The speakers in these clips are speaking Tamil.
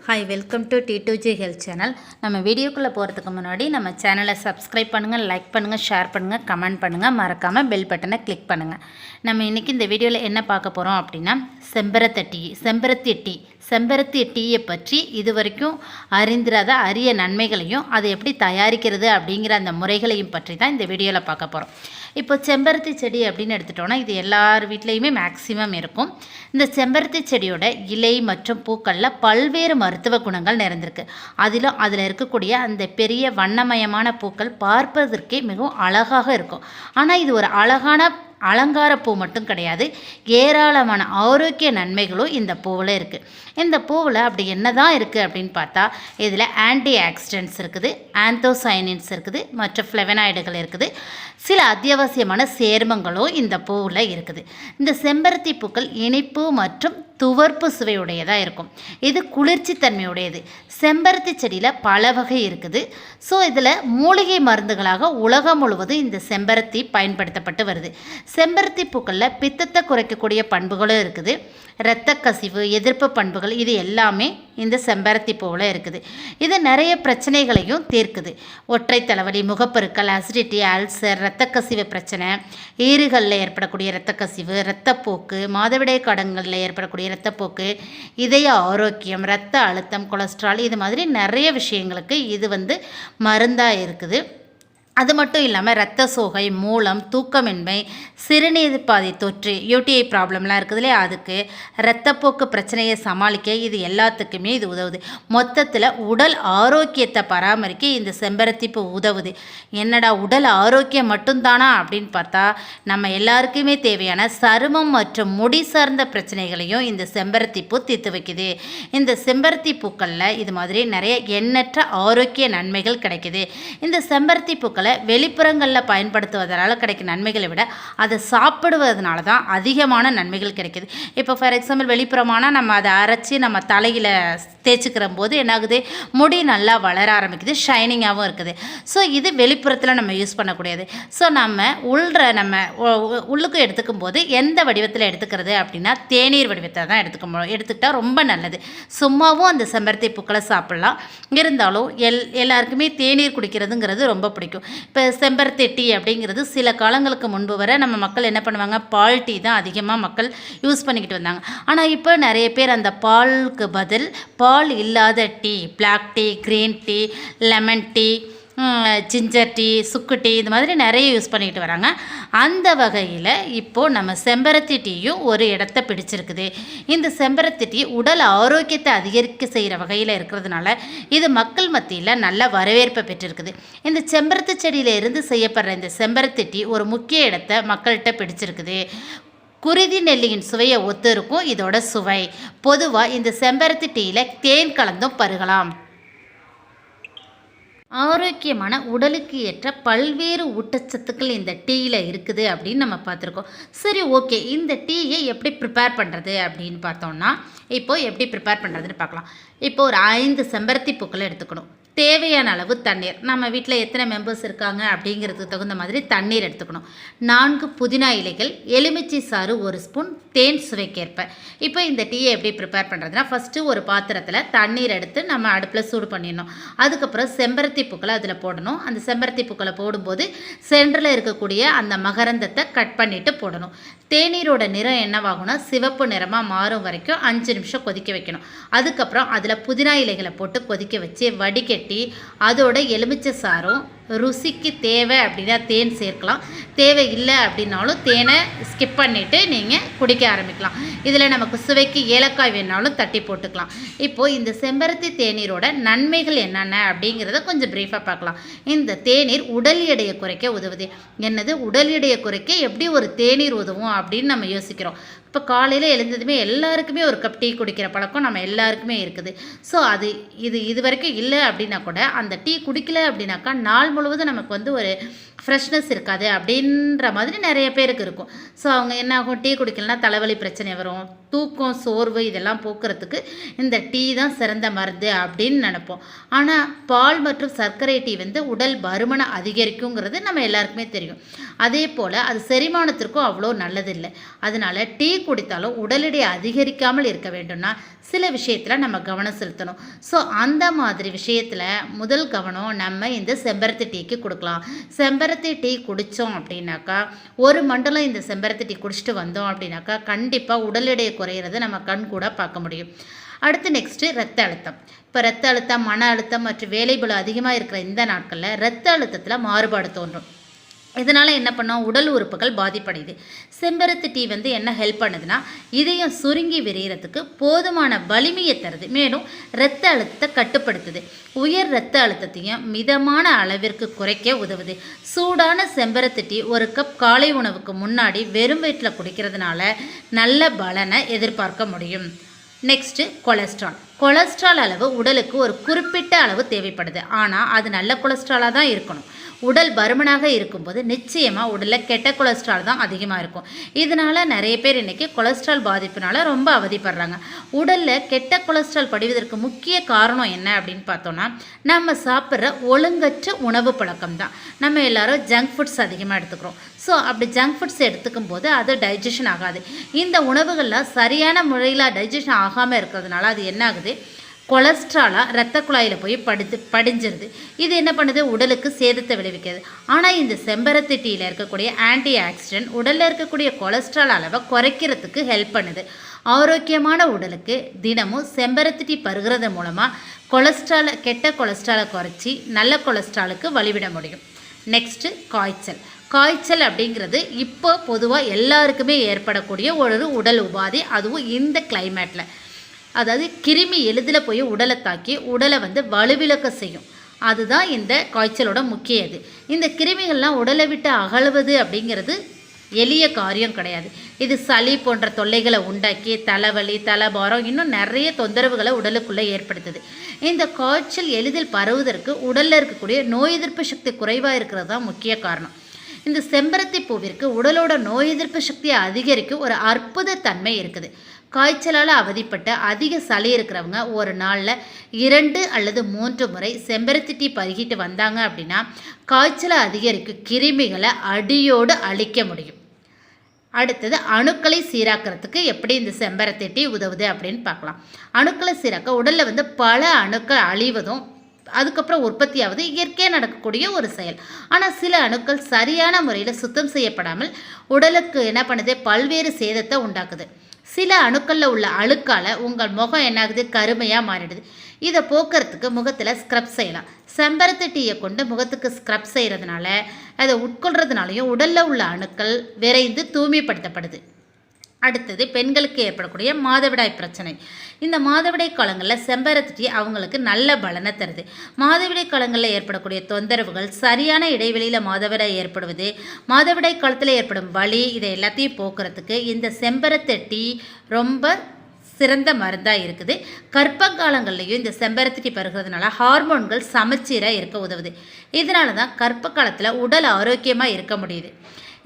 Hi, welcome to T2G health channel. நம்ம வீடியோக்குள்ளே போகிறதுக்கு முன்னாடி நம்ம சேனலை சப்ஸ்கிரைப் பண்ணுங்கள், லைக் பண்ணுங்கள், ஷேர் பண்ணுங்கள், கமெண்ட் பண்ணுங்கள், மறக்காமல் பெல் பட்டனை கிளிக் பண்ணுங்கள். நம்ம இன்றைக்கி இந்த வீடியோவில் என்ன பார்க்க போகிறோம் அப்படின்னா செம்பருத்தி டீயை பற்றி இது வரைக்கும் அறிந்திராத அரிய நன்மைகளையும் அதை எப்படி தயாரிக்கிறது அப்படிங்கிற அந்த முறைகளையும் பற்றி தான் இந்த வீடியோவில் பார்க்க போகிறோம். இப்போ செம்பருத்தி செடி அப்படின்னு எடுத்துட்டோன்னா இது எல்லார் வீட்லேயுமே மேக்சிமம் இருக்கும். இந்த செம்பருத்தி செடியோட இலை மற்றும் பூக்களில் பல்வேறு மருத்துவ குணங்கள் நிறைந்திருக்கு. அதில் இருக்கக்கூடிய அந்த பெரிய வண்ணமயமான பூக்கள் பார்ப்பதற்கே மிகவும் அழகாக இருக்கும். ஆனால் இது ஒரு அழகான அலங்கார பூ மட்டும் கிடையாது, ஏராளமான ஆரோக்கிய நன்மைகளும் இந்த பூவில் இருக்குது. இந்த பூவில் அப்படி என்ன தான் இருக்குது அப்படின்னு பார்த்தா இதில் ஆன்டி ஆக்சிடென்ட்ஸ் இருக்குது, ஆந்தோசைனின்ஸ் இருக்குது, மற்ற ஃப்ளெவனாய்டுகள் இருக்குது, சில அத்தியாவசியமான சேர்மங்களும் இந்த பூவில் இருக்குது. இந்த செம்பருத்தி பூக்கள் இனிப்பு மற்றும் துவர்ப்பு சுவையுடையதாக இருக்கும். இது குளிர்ச்சி தன்மையுடையது. செம்பருத்தி செடியில் பல வகை இருக்குது. ஸோ இதில் மூலிகை மருந்துகளாக உலகம் முழுவதும் இந்த செம்பருத்தி பயன்படுத்தப்பட்டு வருது. செம்பருத்தி பூக்களில் பித்தத்தை குறைக்கக்கூடிய பண்புகளும் இருக்குது. இரத்த கசிவு, எதிர்ப்பு பண்புகள், இது எல்லாமே இந்த செம்பருத்தி பூவில் இருக்குது. இது நிறைய பிரச்சனைகளையும் தீர்க்குது. ஒற்றை தலைவலி, முகப்பெருக்கள், அசிடிட்டி, அல்சர், இரத்த கசிவு பிரச்சனை, ஈறுகளில் ஏற்படக்கூடிய இரத்த கசிவு, இரத்தப்போக்கு, மாதவிடாய் கடன்களில் ஏற்படக்கூடிய இரத்தப்போக்கு, இதய ஆரோக்கியம், இரத்த அழுத்தம், கொலஸ்ட்ரால், இது மாதிரி நிறைய விஷயங்களுக்கு இது மருந்தாக இருக்குது. அது மட்டும் இல்லாமல் இரத்த சோகை, மூலம், தூக்கமின்மை, சிறுநீர் பாதை தொற்று, யூடிஐ ப்ராப்ளம்லாம் இருக்குது இல்லையா, அதுக்கு இரத்தப்போக்கு பிரச்சனையை சமாளிக்க இது எல்லாத்துக்குமே இது உதவுது. மொத்தத்தில் உடல் ஆரோக்கியத்தை பராமரிக்க இந்த செம்பருத்தி பூ உதவுது. என்னடா உடல் ஆரோக்கியம் மட்டும்தானா அப்படின்னு பார்த்தா நம்ம எல்லாருக்குமே தேவையான சருமம் மற்றும் முடி சார்ந்த பிரச்சனைகளையும் இந்த செம்பருத்தி பூ தீர்த்து வைக்குது. இந்த செம்பருத்தி பூக்களில் இது மாதிரி நிறைய எண்ணற்ற ஆரோக்கிய நன்மைகள் கிடைக்குது. இந்த செம்பருத்தி பூக்கள் வெளிப்புறங்களில் பயன்படுத்துவதனால கிடைக்கும் நன்மைகளை விட அதை சாப்பிடுவதனால தான் அதிகமான நன்மைகள் கிடைக்குது. இப்போ ஃபார் எக்ஸாம்பிள் வெளிப்புறமான நம்ம அதை அரைச்சி நம்ம தலையில் தேய்ச்சிக்கிற போது என்னாகுது, முடி நல்லா வளர ஆரம்பிக்குது, ஷைனிங்காகவும் இருக்குது. ஸோ இது வெளிப்புறத்தில் நம்ம யூஸ் பண்ணக்கூடியது. ஸோ நம்ம உள்ளுக்கு எடுத்துக்கும் போது எந்த வடிவத்தில் எடுத்துக்கிறது அப்படின்னா தேநீர் வடிவத்தை தான் எடுத்துக்கிட்டால் ரொம்ப நல்லது. சும்மாவும் அந்த செம்பருத்தி பூக்களை சாப்பிட்லாம். இருந்தாலும் எல்லாருக்குமே தேநீர் குடிக்கிறதுங்கிறது ரொம்ப பிடிக்கும். இப்போ செம்பருத்தி டீ அப்படிங்கிறது சில காலங்களுக்கு முன்பு வரை நம்ம மக்கள் என்ன பண்ணுவாங்க, பால் டீ தான் அதிகமாக மக்கள் யூஸ் பண்ணிக்கிட்டு வந்தாங்க. ஆனால் இப்போ நிறைய பேர் அந்த பாலுக்கு பதில் பால் இல்லாத tea, black tea, green tea, lemon tea, ginger tea, சுக்கு டீ, இது மாதிரி நிறைய யூஸ் பண்ணிக்கிட்டு வராங்க. அந்த வகையில் இப்போது நம்ம செம்பருத்தி டீயும் ஒரு இடத்த பிடிச்சிருக்குது. இந்த செம்பருத்தி டீ உடல் ஆரோக்கியத்தை அதிகரிக்க செய்கிற வகையில் இருக்கிறதுனால இது மக்கள் மத்தியில் நல்ல வரவேற்பை பெற்றிருக்குது. இந்த செம்பருத்தி செடியிலிருந்து செய்யப்படுற இந்த செம்பருத்தி டீ ஒரு முக்கிய இடத்தை மக்கள்கிட்ட பிடிச்சிருக்குது. குருதி நெல்லியின் சுவையை ஒத்து இருக்கும் இதோட சுவை. பொதுவாக இந்த செம்பருத்தி டீயில் தேன் கலந்தும் பருகலாம். ஆரோக்கியமான உடலுக்கு ஏற்ற பல்வேறு ஊட்டச்சத்துக்கள் இந்த டீயில் இருக்குது அப்படின்னு நம்ம பார்த்துருக்கோம். சரி, ஓகே, இந்த டீயை எப்படி ப்ரிப்பேர் பண்ணுறது அப்படின்னு பார்த்தோம்னா இப்போது எப்படி ப்ரிப்பேர் பண்ணுறதுன்னு பார்க்கலாம். இப்போ ஒரு 5 செம்பருத்தி பூக்களை எடுத்துக்கணும். தேவையான அளவு தண்ணீர், நம்ம வீட்டில் எத்தனை மெம்பர்ஸ் இருக்காங்க அப்படிங்கிறதுக்கு தகுந்த மாதிரி தண்ணீர் எடுத்துக்கணும். 4 புதினா இலைகள், எலுமிச்சை சாறு 1 ஸ்பூன், தேன் சுவைக்கேற்ப. இப்போ இந்த டீயை எப்படி ப்ரிப்பேர் பண்ணுறதுனா ஃபஸ்ட்டு ஒரு பாத்திரத்தில் தண்ணீர் எடுத்து நம்ம அடுப்பில் சூடு பண்ணிடணும். அதுக்கப்புறம் செம்பருத்தி பூக்களை அதில் போடணும். அந்த செம்பருத்தி பூக்களை போடும்போது சென்டரில் இருக்கக்கூடிய அந்த மகரந்தத்தை கட் பண்ணிவிட்டு போடணும். தேநீரோட நிறம் என்னவாகும்னா சிவப்பு நிறமாக மாறும் வரைக்கும் 5 நிமிஷம் கொதிக்க வைக்கணும். அதுக்கப்புறம் அதில் புதினா இலைகளை போட்டு கொதிக்க வச்சு வடிகட்டி அதோட எலுமிச்சை சாரும், ருசிக்கு தேவை அப்படின்னா தேன் சேர்க்கலாம், தேவை இல்லை அப்படின்னாலும் தேனை ஸ்கிப் பண்ணிவிட்டு நீங்கள் குடிக்க ஆரம்பிக்கலாம். இதில் நமக்கு சுவைக்கு ஏலக்காய் வேணாலும் தட்டி போட்டுக்கலாம். இப்போது இந்த செம்பருத்தி தேநீரோட நன்மைகள் என்னென்ன அப்படிங்கிறத கொஞ்சம் ப்ரீஃபாக பார்க்கலாம். இந்த தேநீர் உடல் எடையை குறைக்க உதவுது. என்னது உடல் எடையை குறைக்க எப்படி ஒரு தேநீர் உதவும் அப்படின்னு நம்ம யோசிக்கிறோம். இப்போ காலையில் எழுந்ததுமே எல்லாருக்குமே ஒரு கப் டீ குடிக்கிற பழக்கம் நம்ம எல்லாருக்குமே இருக்குது. ஸோ இது வரைக்கும் இல்லை அப்படின்னா கூட அந்த டீ குடிக்கல அப்படின்னாக்கா நாள் முழுவதும் நமக்கு ஒரு ஃப்ரெஷ்னஸ் இருக்காது அப்படின்ற மாதிரி நிறைய பேருக்கு இருக்கும். ஸோ அவங்க என்ன ஆகும், டீ குடிக்கலனா தலைவலி பிரச்சனை வரும், தூக்கம் சோர்வு இதெல்லாம் போக்குறதுக்கு இந்த டீ தான் சிறந்த மருந்து அப்படின்னு நினைப்போம். ஆனால் பால் மற்றும் சர்க்கரை டீ வந்து உடல் பருமனை அதிகரிக்குங்கிறது நம்ம எல்லாருக்குமே தெரியும். அதே போல் அது செரிமானத்திற்கும் அவ்வளோ நல்லதில்லை. அதனால் டீ குடித்தாலும் உடல் எடை அதிகரிக்காமல் இருக்க வேண்டும்னா சில விஷயத்தில் நம்ம கவனம் செலுத்தணும். ஸோ அந்த மாதிரி விஷயத்தில் முதல் கவனம் நம்ம இந்த செம்பருத்தி டீக்கு கொடுக்கலாம். செம்பருத்தி டீ குடித்தோம் அப்படின்னாக்கா, ஒரு மண்டலம் இந்த செம்பருத்தி டீ குடிச்சிட்டு வந்தோம் அப்படின்னாக்கா கண்டிப்பாக உடல் எடையை குறையிறத நம்ம கண் கூட பார்க்க முடியும். அடுத்து நெக்ஸ்ட்டு ரத்த அழுத்தம். இப்போ ரத்த அழுத்தம், மன அழுத்தம் மற்றும் வேலைபளு அதிகமாக இருக்கிற இந்த நாட்களில் ரத்த அழுத்தத்தில் மாறுபாடு தோன்றும். இதனால் என்ன பண்ணோம், உடல் உறுப்புகள் பாதிப்படையுது. செம்பருத்தி டீ வந்து என்ன ஹெல்ப் பண்ணுதுன்னா, இதயம் சுருங்கி விரிகிறதுக்கு போதுமான வலிமையை தருது. மேலும் இரத்த அழுத்தத்தை கட்டுப்படுத்துது. உயர் இரத்த அழுத்தத்தையும் மிதமான அளவிற்கு குறைக்க உதவுது. சூடான செம்பருத்தி டீ ஒரு கப் காலை உணவுக்கு முன்னாடி வெறும் வயிற்றில் குடிக்கிறதுனால நல்ல பலனை எதிர்பார்க்க முடியும். நெக்ஸ்ட்டு கொலஸ்ட்ரால் அளவு உடலுக்கு ஒரு குறிப்பிட்ட அளவு தேவைப்படுது. ஆனால் அது நல்ல கொலஸ்ட்ராலாக தான் இருக்கணும். உடல் பருமனாக இருக்கும்போது நிச்சயமாக உடலில் கெட்ட கொலஸ்ட்ரால் தான் அதிகமாக இருக்கும். இதனால் நிறைய பேர் இன்றைக்கி கொலஸ்ட்ரால் பாதிப்புனால ரொம்ப அவதிப்படுறாங்க. உடலில் கெட்ட கொலஸ்ட்ரால் படிவதற்கு முக்கிய காரணம் என்ன அப்படின்னு பார்த்தோன்னா, நம்ம சாப்பிட்ற ஒழுங்கற்ற உணவு பழக்கம் தான். நம்ம எல்லோரும் ஜங்க் ஃபுட்ஸ் அதிகமாக எடுத்துக்கிறோம். ஸோ அப்படி ஜங்க் ஃபுட்ஸ் எடுத்துக்கும் போது அது டைஜஷன் ஆகாது. இந்த உணவுகள்லாம் சரியான முறையில் டைஜஷன் ஆகாமல் இருக்கிறதுனால அது என்ன ஆகுது, கொலஸ்ட்ராலாக இரத்த குழாயில் போய் படிஞ்சிருது. இது என்ன பண்ணுது, உடலுக்கு சேதத்தை விளைவிக்கிறது. ஆனால் இந்த செம்பருத்தி டீயில் இருக்கக்கூடிய ஆன்டி ஆக்சிடென்ட் உடலில் இருக்கக்கூடிய கொலஸ்ட்ரால் அளவை குறைக்கிறதுக்கு ஹெல்ப் பண்ணுது. ஆரோக்கியமான உடலுக்கு தினமும் செம்பருத்தி டீ பருகிறது மூலமாக கெட்ட கொலஸ்ட்ராலை குறைச்சி நல்ல கொலஸ்ட்ராலுக்கு வழிவிட முடியும். நெக்ஸ்ட்டு காய்ச்சல் அப்படிங்கிறது இப்போ பொதுவாக எல்லாருக்குமே ஏற்படக்கூடிய ஒரு உடல் உபாதை. அதுவும் இந்த கிளைமேட்டில், அதாவது கிருமி எளிதில் போய் உடலை தாக்கி உடலை வந்து வலுவிழக்க செய்யும். அதுதான் இந்த காய்ச்சலோட முக்கிய இது. இந்த கிருமிகள்லாம் உடலை விட்டு அகழ்வது அப்படிங்கிறது எளிய காரியம் கிடையாது. இது சளி போன்ற தொல்லைகளை உண்டாக்கி தலைவலி, தலைபாரம், இன்னும் நிறைய தொந்தரவுகளை உடலுக்குள்ளே ஏற்படுத்துது. இந்த காய்ச்சல் எளிதில் பரவுவதற்கு உடலில் இருக்கக்கூடிய நோய் எதிர்ப்பு சக்தி குறைவாக இருக்கிறது தான் முக்கிய காரணம். இந்த செம்பருத்தி பூவிற்கு உடலோட நோய் எதிர்ப்பு சக்தியை அதிகரிக்கும் ஒரு அற்புத தன்மை இருக்குது. காய்ச்சலால் அவதிப்பட்ட அதிக சளி இருக்கிறவங்க ஒரு நாளில் 2 அல்லது 3 முறை செம்பருத்தி டீ பருகிட்டு வந்தாங்க அப்படின்னா காய்ச்சலை அதிகரிக்கும் கிருமிகளை அடியோடு அழிக்க முடியும். அடுத்தது அணுக்களை சீராக்கிறதுக்கு எப்படி இந்த செம்பருத்தி டீ உதவுது அப்படின்னு பார்க்கலாம். அணுக்களை சீராக்க உடலில் வந்து பல அணுக்கள் அழிவதும் அதுக்கப்புறம் உற்பத்தியாவது இயற்கையாக நடக்கக்கூடிய ஒரு செயல். ஆனால் சில அணுக்கள் சரியான முறையில் சுத்தம் செய்யப்படாமல் உடலுக்கு என்ன பண்ணுது, பல்வேறு சேதத்தை உண்டாக்குது. சில அணுக்களில் உள்ள அழுக்கால் உங்கள் முகம் என்னாகுது, கருமையாக மாறிடுது. இதை போக்குறதுக்கு முகத்தில் ஸ்க்ரப் செய்யலாம். செம்பருத்தி டீயை கொண்டு முகத்துக்கு ஸ்க்ரப் செய்கிறதுனால, அதை உட்கொள்றதுனாலையும் உடலில் உள்ள அணுக்கள் விரைந்து தூய்மைப்படுத்தப்படுது. அடுத்தது பெண்களுக்கு ஏற்படக்கூடிய மாதவிடாய் பிரச்சனை. இந்த மாதவிடாய் காலங்களில் செம்பருத்தி டீ அவங்களுக்கு நல்ல பலனை தருது. மாதவிடாய் காலங்களில் ஏற்படக்கூடிய தொந்தரவுகள், சரியான இடைவெளியில் மாதவிடாய் ஏற்படுவது, மாதவிடாய் காலத்தில் ஏற்படும் வலி, இதை எல்லாத்தையும் போக்குறதுக்கு இந்த செம்பருத்தி டீ ரொம்ப சிறந்த மருந்தாக இருக்குது. கர்ப்ப காலங்கள்லையும் இந்த செம்பருத்தி டீ பருகிறதுனால ஹார்மோன்கள் சமச்சீராக இருக்க உதவுது. இதனால தான் கர்ப்ப காலத்தில் உடல் ஆரோக்கியமாக இருக்க முடியுது.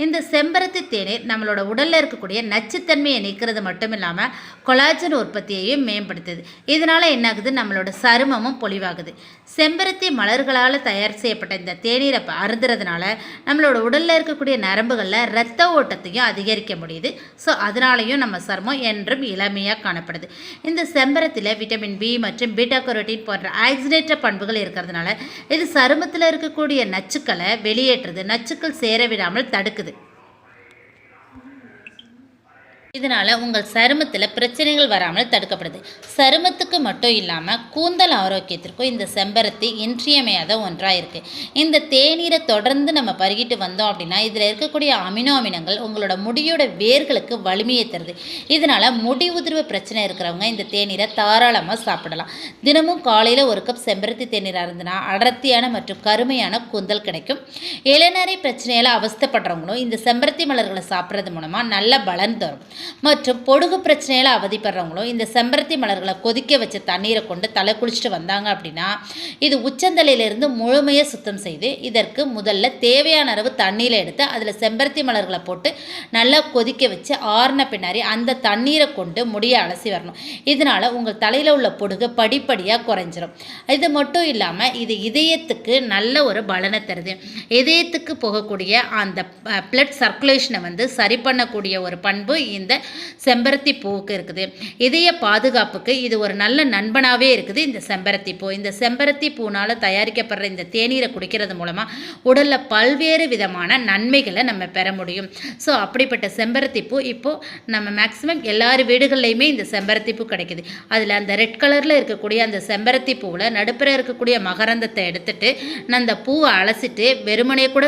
இந்த செம்பருத்தி தேநீர் நம்மளோட உடலில் இருக்கக்கூடிய நச்சுத்தன்மையை நீக்கிறது மட்டும் இல்லாமல் கொலாஜன் உற்பத்தியையும் மேம்படுத்துது. இதனால் என்னாகுது, நம்மளோட சருமமும் பொலிவாகுது. செம்பருத்தி மலர்களால் தயார் செய்யப்பட்ட இந்த தேநீரை அருந்துறதுனால நம்மளோட உடலில் இருக்கக்கூடிய நரம்புகளில் இரத்த ஓட்டத்தையும் அதிகரிக்க முடியுது. ஸோ அதனாலையும் நம்ம சருமம் என்றும் இளமையாக காணப்படுது. இந்த செம்பருத்தியில் விட்டமின் பி மற்றும் பீட்டா கரோட்டின் போன்ற ஆக்சிடேற்ற பண்புகள் இருக்கிறதுனால இது சருமத்தில் இருக்கக்கூடிய நச்சுக்களை வெளியேற்றுது, நச்சுக்கள் சேர விடாமல் தடுக்குது. இதனால் உங்கள் சருமத்தில் பிரச்சனைகள் வராமல் தடுக்கப்படுது. சருமத்துக்கு மட்டும் இல்லாமல் கூந்தல் ஆரோக்கியத்திற்கும் இந்த செம்பருத்தி இன்றியமையாத ஒன்றாக இருக்குது. இந்த தேநீரை தொடர்ந்து நம்ம பருகிட்டு வந்தோம் அப்படின்னா இதில் இருக்கக்கூடிய அமினோ அமிலங்கள் உங்களோட முடியோட வேர்களுக்கு வலிமையை தருது. இதனால் முடி உதிர்வு பிரச்சனை இருக்கிறவங்க இந்த தேநீரை தாராளமாக சாப்பிடலாம். தினமும் காலையில் 1 கப் செம்பருத்தி தேநீர் இருந்துன்னா அடர்த்தியான மற்றும் கருமையான கூந்தல் கிடைக்கும். இளநரை பிரச்சனையால் அவஸ்தைப்படுறவங்களும் இந்த செம்பருத்தி மலர்களை சாப்பிட்றது மூலமாக நல்ல பலன் தரும். மற்றும் பொடுகு பிரச்சனையில் அவதிப்படுறவங்களும் இந்த செம்பருத்தி மலர்களை கொதிக்க வச்ச தண்ணீரை கொண்டு தலை குளிச்சுட்டு வந்தாங்க அப்படின்னா இது உச்சந்தலையிலிருந்து முழுமையாக சுத்தம் செய்து இதற்கு முதல்ல தேவையான அளவு தண்ணீரை எடுத்து அதில் செம்பருத்தி மலர்களை போட்டு நல்லா கொதிக்க வச்சு ஆறின பின்னாடி அந்த தண்ணீரை கொண்டு முடியை அலசி வரணும். இதனால் உங்கள் தலையில் உள்ள பொடுகு படிப்படியாக குறைஞ்சிரும். இது மட்டும் இல்லாமல் இது இதயத்துக்கு நல்ல ஒரு பலனை தருது. இதயத்துக்கு போகக்கூடிய அந்த பிளட் சர்க்குலேஷனை சரி பண்ணக்கூடிய ஒரு பண்பு இந்த செம்பருத்தி பூவுக்கு இருக்குது. இதய பாதுகாப்புக்கு இது ஒரு நல்ல நண்பனாகவே இருக்குது இந்த செம்பருத்தி பூ. இந்த செம்பருத்தி பூனால் தயாரிக்கப்படுற இந்த தேநீரை குடிக்கிறது மூலமாக உடலில் பல்வேறு விதமான நன்மைகளை நம்ம பெற முடியும். ஸோ அப்படிப்பட்ட செம்பருத்தி பூ இப்போது நம்ம மேக்ஸிமம் எல்லார் வீடுகள்லையுமே இந்த செம்பருத்தி பூ கிடைக்குது. அதில் அந்த ரெட் கலரில் இருக்கக்கூடிய அந்த செம்பருத்தி பூவில் நடுப்புற இருக்கக்கூடிய மகரந்தத்தை எடுத்துட்டு அந்த பூவை அலசிட்டு வெறுமனே கூட